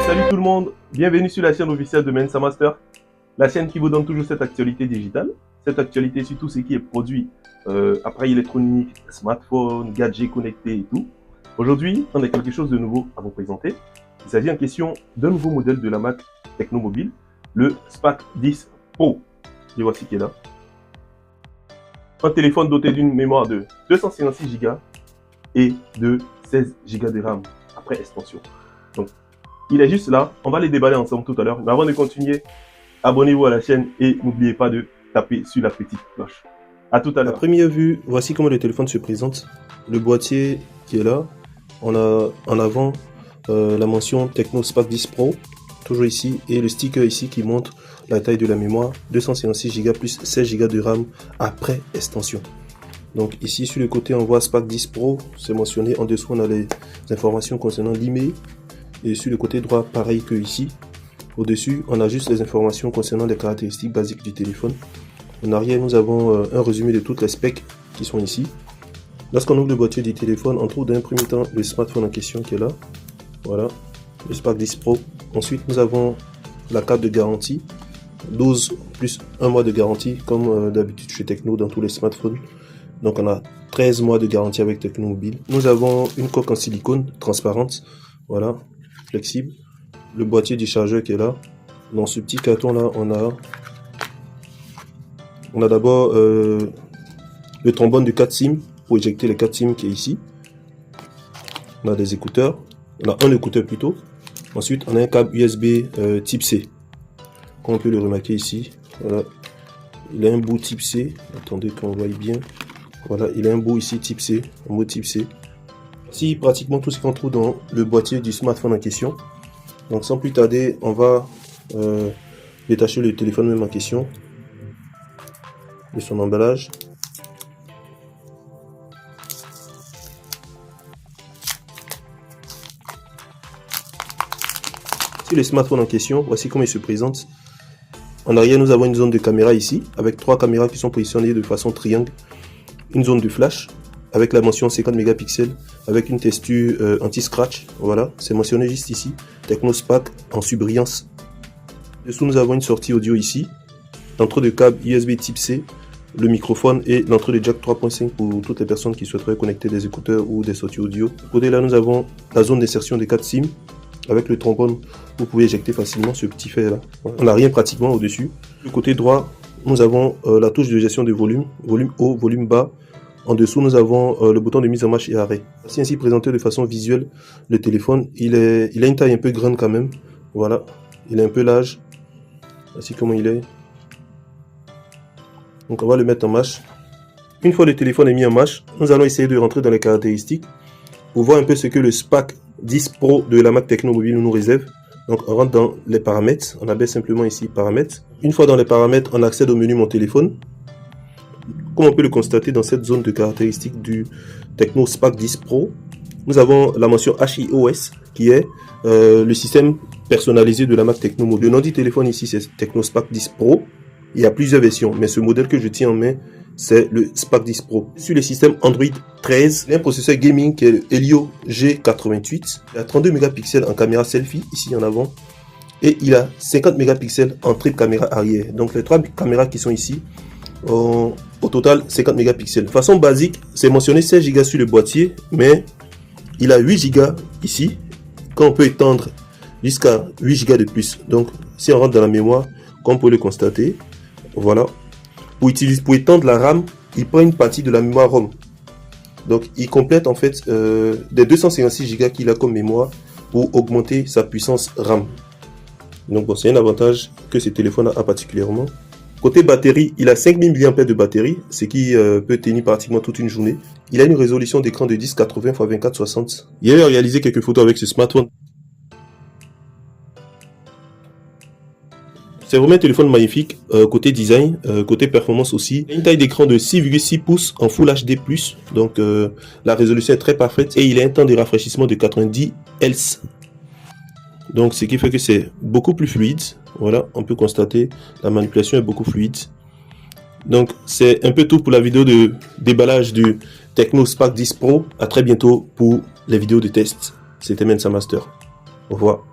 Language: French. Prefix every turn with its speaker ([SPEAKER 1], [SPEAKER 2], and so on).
[SPEAKER 1] Salut tout le monde, bienvenue sur la chaîne officielle de Mensa Master, la chaîne qui vous donne toujours cette actualité digitale, cette actualité sur tout ce qui est produit, appareil électronique, smartphone, gadgets connectés et tout. Aujourd'hui, on a quelque chose de nouveau à vous présenter. Il s'agit en question d'un nouveau modèle de la marque Tecnomobile, le SPAC 10 Pro. Et voici qui est là. Un téléphone doté d'une mémoire de 256 Go et de 16 Go de RAM après extension. Donc, il est juste là, on va les déballer ensemble tout à l'heure. Mais avant de continuer, abonnez-vous à la chaîne et n'oubliez pas de taper sur la petite cloche. A tout à l'heure.
[SPEAKER 2] À première vue, voici comment le téléphone se présente. Le boîtier qui est là, on a en avant la mention Tecno SPAC 10 Pro, toujours ici, et le sticker ici qui montre la taille de la mémoire, 256 Go plus 16 Go de RAM après extension. Donc ici sur le côté on voit SPAC 10 Pro, c'est mentionné, en dessous on a les informations concernant l'email, et sur le côté droit pareil que ici. Au-dessus on a juste les informations concernant les caractéristiques basiques du téléphone. En arrière nous avons un résumé de toutes les specs qui sont ici. Lorsqu'on ouvre le boîtier du téléphone, on trouve d'un premier temps le smartphone en question qui est là. Voilà, le SPAC 10 Pro. Ensuite nous avons la carte de garantie, 12 plus 1 mois de garantie comme d'habitude chez Tecno dans tous les smartphones. Donc on a 13 mois de garantie avec Tecnomobile. Nous avons une coque en silicone transparente, voilà, flexible. Le boîtier du chargeur qui est là. Dans ce petit carton là on a d'abord le trombone de 4 SIM pour éjecter les 4 SIM qui est ici. On a des écouteurs, on a un écouteur plutôt. Ensuite on a un câble USB type C, comme on peut le remarquer ici. Voilà, il a un bout type C, attendez qu'on voie bien. Voilà, il a un bout ici type C, en mode type C. Voici pratiquement tout ce qu'on trouve dans le boîtier du smartphone en question. Donc sans plus tarder, on va détacher le téléphone même en question de son emballage. Sur le smartphone en question, voici comment il se présente. En arrière, nous avons une zone de caméra ici, avec 3 caméras qui sont positionnées de façon triangle. Une zone de flash, avec la mention 50 mégapixels, avec une texture anti-scratch. Voilà, c'est mentionné juste ici. Tecno SPAC en surbrillance. Dessous, nous avons une sortie audio ici. L'entrée de câble USB type C, le microphone et l'entrée de jack 3.5 pour toutes les personnes qui souhaiteraient connecter des écouteurs ou des sorties audio. De côté là, nous avons la zone d'insertion des 4 SIM. Avec le trombone, vous pouvez éjecter facilement ce petit fer là. On n'a rien pratiquement au-dessus. Du côté droit, nous avons la touche de gestion de volume, volume haut, volume bas. En dessous, nous avons le bouton de mise en marche et arrêt. Ainsi présenté de façon visuelle, le téléphone, il a une taille un peu grande quand même. Voilà, il est un peu large. Voici comment il est. Donc on va le mettre en marche. Une fois le téléphone est mis en marche, nous allons essayer de rentrer dans les caractéristiques pour voir un peu ce que le SPAC 10 Pro de la marque Tecnomobile nous réserve. Donc on rentre dans les paramètres, on abaisse simplement ici paramètres. Une fois dans les paramètres, on accède au menu mon téléphone. Comme on peut le constater dans cette zone de caractéristiques du Tecno SPAC 10 Pro, nous avons la mention HIOS qui est le système personnalisé de la marque Tecnomobile. Le nom du téléphone ici c'est Tecno SPAC 10 Pro. Il y a plusieurs versions, mais ce modèle que je tiens en main c'est le SPAC 10 Pro. Sur le système Android 13, il y a un processeur gaming qui est le Helio G88. Il a 32 mégapixels en caméra selfie ici en avant. Et il a 50 mégapixels en triple caméra arrière. Donc les 3 caméras qui sont ici ont au total 50 mégapixels. De façon basique, c'est mentionné 16 Go sur le boîtier, mais il a 8 Go ici, quand on peut étendre jusqu'à 8 Go de plus. Donc si on rentre dans la mémoire, comme on peut le constater, voilà. Pour étendre la RAM, il prend une partie de la mémoire ROM. Donc il complète en fait des 256 Go qu'il a comme mémoire pour augmenter sa puissance RAM. Donc bon, c'est un avantage que ce téléphone a particulièrement. Côté batterie, il a 5000 mAh de batterie, ce qui peut tenir pratiquement toute une journée. Il a une résolution d'écran de 1080 x 2460. Il a réalisé quelques photos avec ce smartphone. C'est vraiment un téléphone magnifique, côté design, côté performance aussi. Il a une taille d'écran de 6,6 pouces en Full HD+, donc la résolution est très parfaite et il a un temps de rafraîchissement de 90 Hz. Donc ce qui fait que c'est beaucoup plus fluide. Voilà, on peut constater la manipulation est beaucoup fluide. Donc c'est un peu tout pour la vidéo de déballage du Tecno SPAC 10 Pro. À très bientôt pour les vidéos de test. C'était Mensa Master. Au revoir.